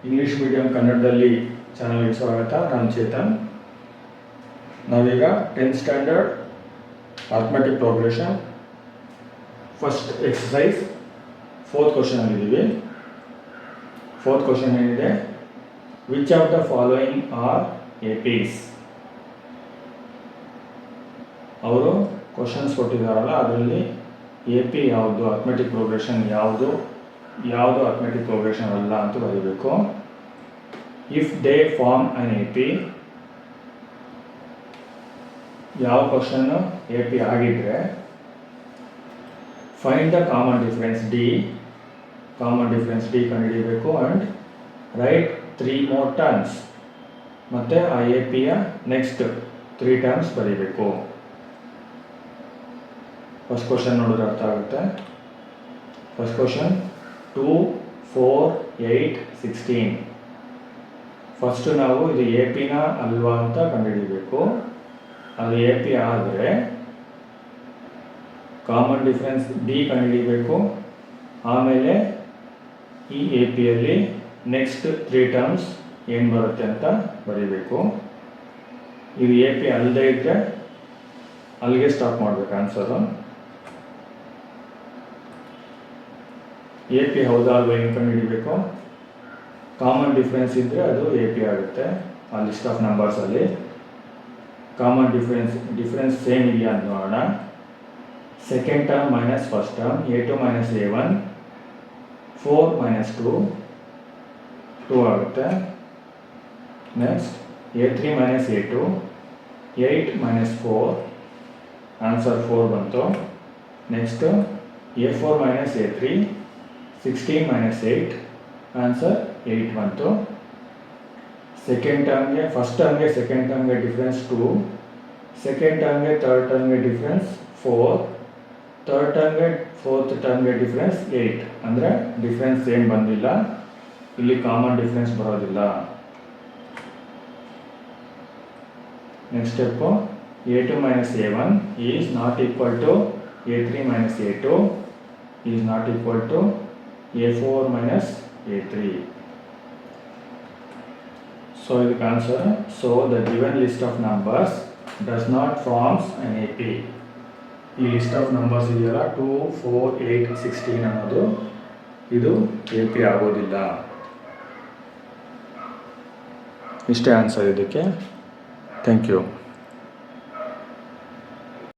English medium ಕನ್ನಡದಲ್ಲಿ ಚಾನಲ್ಗೆ ಸ್ವಾಗತ. ನಾನು ಚೇತನ್. ನಾವೀಗ 10th standard arithmetic progression first exercise 4th question ಅಲ್ಲಿದ್ದೀವಿ. 4th ಕ್ವಶನ್ ಏನಿದೆ, which of the following are APs? ಅವರು ಕ್ವಶನ್ಸ್ ಕೊಟ್ಟಿದ್ದಾರಲ್ಲ, ಅದರಲ್ಲಿ AP ಯಾವುದು, ಅರ್ಥಮೆಟಿಕ್ ಪ್ರೋಗ್ರೆಷನ್ ಯಾವುದು ಅರ್ಥಮೆಟಿಕ್ ಪ್ರೋಗ್ರೆಷನ್ ಅಲ್ಲ ಅಂತ ಬರೀಬೇಕು. If they form an AP, ಯಾವ ಕ್ವಶನ್ನು AP ಆಗಿದ್ರೆ find the common difference D ಕಂಡುಹಿಡಿಯಬೇಕು. ಆ್ಯಂಡ್ ರೈಟ್ 3 more ಟರ್ಮ್ಸ್, ಮತ್ತು ಆ APಯ ನೆಕ್ಸ್ಟ್ 3 ಟರ್ಮ್ಸ್ ಬರೀಬೇಕು. ಫಸ್ಟ್ ಕ್ವಶನ್ ನೋಡಿದ್ರೆ ಅರ್ಥ ಆಗುತ್ತೆ. First question 2, 4, 8, 16. ಫಸ್ಟು ನಾವು ಇದು APನ ಅಲ್ವಾ ಅಂತ ಕಂಡುಹಿಡಿಯಬೇಕು. ಅದು AP ಆದರೆ ಕಾಮನ್ ಡಿಫರೆನ್ಸ್ D ಕಂಡುಹಿಡಿಯಬೇಕು. ಆಮೇಲೆ ಈ APಯಲ್ಲಿ ನೆಕ್ಸ್ಟ್ 3 ಟರ್ಮ್ಸ್ ಏನು ಬರುತ್ತೆ ಅಂತ ಬರೀಬೇಕು. ಇದು AP ಅಲ್ಲದೆ ಇದ್ದರೆ ಅಲ್ಲಿಗೆ ಸ್ಟಾಪ್ ಮಾಡಬೇಕು ಆನ್ಸರು. AP ಹೌದಾ ಅಲ್ವಾ ಏನು ಕಂಡುಹಿಡಿಬೇಕು. ಕಾಮನ್ ಡಿಫ್ರೆನ್ಸ್ ಇದ್ದರೆ ಅದು AP ಆಗುತ್ತೆ ಆ ಲಿಸ್ಟ್ ಆಫ್ ನಂಬರ್ಸಲ್ಲಿ. ಕಾಮನ್ ಡಿಫ್ರೆನ್ಸ್ ಸೇಮ್ ಇದೆಯಾ ಅಂತ ನೋಡೋಣ. Second term minus first term, A2 - A1, 4 - 2 ಆಗುತ್ತೆ. ನೆಕ್ಸ್ಟ್ A3 - A2, 8 - 4, ಆನ್ಸರ್ 4 ಬಂತು. ನೆಕ್ಸ್ಟ್ A4 - A3, 16 - 8, ಆನ್ಸರ್ 8 ಬಂತು. ಸೆಕೆಂಡ್ ಟರ್ಮ್ಗೆ ಫಸ್ಟ್ ಟರ್ಮ್ಗೆ ಸೆಕೆಂಡ್ ಟರ್ಮ್ಗೆ ಡಿಫ್ರೆನ್ಸ್ 2, ಸೆಕೆಂಡ್ ಟರ್ಮ್ಗೆ ಥರ್ಡ್ ಟರ್ಮ್ಗೆ ಡಿಫ್ರೆನ್ಸ್ 4, ಥರ್ಡ್ ಟರ್ಮ್ಗೆ ಫೋರ್ತ್ ಟರ್ಮ್ಗೆ ಡಿಫ್ರೆನ್ಸ್ 8. ಅಂದರೆ ಡಿಫ್ರೆನ್ಸ್ ಏನು ಬಂದಿಲ್ಲ, ಇಲ್ಲಿ ಕಾಮನ್ ಡಿಫ್ರೆನ್ಸ್ ಬರೋದಿಲ್ಲ. Next step, A2 - A1 is not equal to A3 - A2 is not equal to A4 - A3. So ಇದಕ್ಕೆ answer, so the given list of numbers does not forms an AP. ಈ list of numbers ಇದೆಯಲ್ಲ 2, 4, 8, 16 ಅನ್ನೋದು ಇದು AP ಆಗೋದಿಲ್ಲ. ಇಷ್ಟೇ answer ಇದಕ್ಕೆ. Thank you.